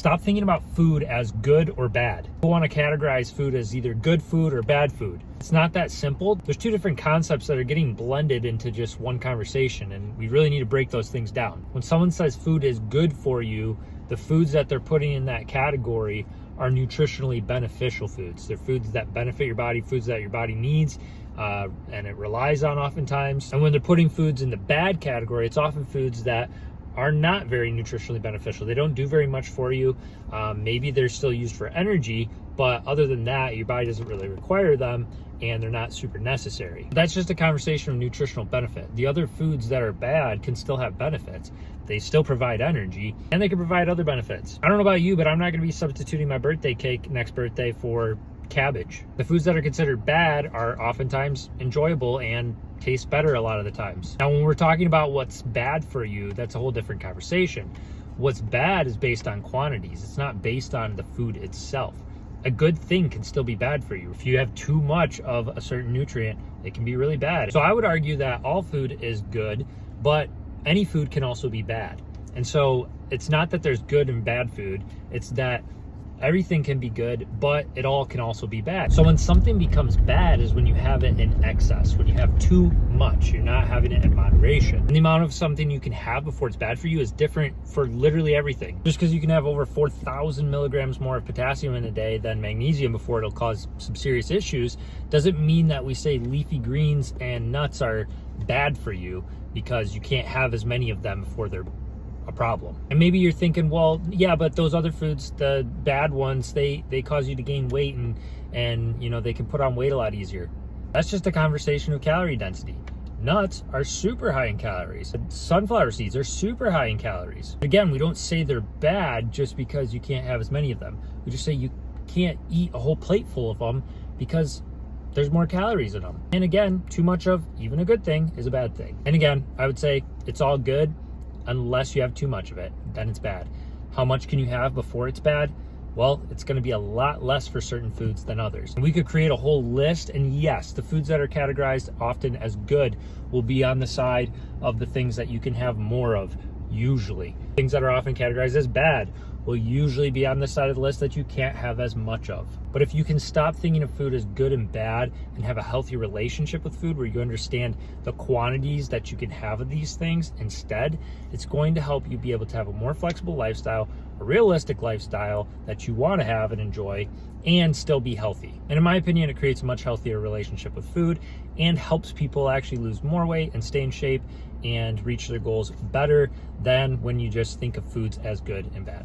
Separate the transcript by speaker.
Speaker 1: Stop thinking about food as good or bad. People want to categorize food as either good food or bad food. It's not that simple. There's two different concepts that are getting blended into just one conversation, and we really need to break those things down. When someone says food is good for you, the foods that they're putting in that category are nutritionally beneficial foods. They're foods that benefit your body, foods that your body needs, and it relies on oftentimes. And when they're putting foods in the bad category, it's often foods that are not very nutritionally beneficial. They don't do very much for you. Maybe they're still used for energy, but other than that, your body doesn't really require them, and they're not super necessary. That's just a conversation of nutritional benefit. The other foods that are bad can still have benefits. They still provide energy, and they can provide other benefits. I don't know about you, but I'm not gonna be substituting my birthday cake next birthday for cabbage. The foods that are considered bad are oftentimes enjoyable and taste better a lot of the times. Now, when we're talking about what's bad for you, that's a whole different conversation. What's bad is based on quantities. It's not based on the food itself. A good thing can still be bad for you. If you have too much of a certain nutrient, it can be really bad. So I would argue that all food is good, but any food can also be bad. And so it's not that there's good and bad food, it's that everything can be good, but it all can also be bad. So when something becomes bad is when you have it in excess, when you have too much, you're not having it in moderation. And the amount of something you can have before it's bad for you is different for literally everything. Just because you can have over 4,000 milligrams more of potassium in a day than magnesium before it'll cause some serious issues, doesn't mean that we say leafy greens and nuts are bad for you because you can't have as many of them before they're a problem. And maybe you're thinking, well, yeah, but those other foods, the bad ones, they cause you to gain weight and you know, they can put on weight a lot easier. That's just a conversation of calorie density. Nuts are super high in calories. Sunflower seeds are super high in calories. Again, we don't say they're bad just because you can't have as many of them. We just say you can't eat a whole plate full of them because there's more calories in them. And again, too much of even a good thing is a bad thing. And again, I would say it's all good unless you have too much of it, then it's bad. How much can you have before it's bad? Well, it's going to be a lot less for certain foods than others. And we could create a whole list, and yes, the foods that are categorized often as good will be on the side of the things that you can have more of, usually. Things that are often categorized as bad will usually be on the side of the list that you can't have as much of. But if you can stop thinking of food as good and bad and have a healthy relationship with food where you understand the quantities that you can have of these things instead, it's going to help you be able to have a more flexible lifestyle, a realistic lifestyle that you want to have and enjoy, and still be healthy. And in my opinion, it creates a much healthier relationship with food and helps people actually lose more weight and stay in shape and reach their goals better than when you just think of foods as good and bad.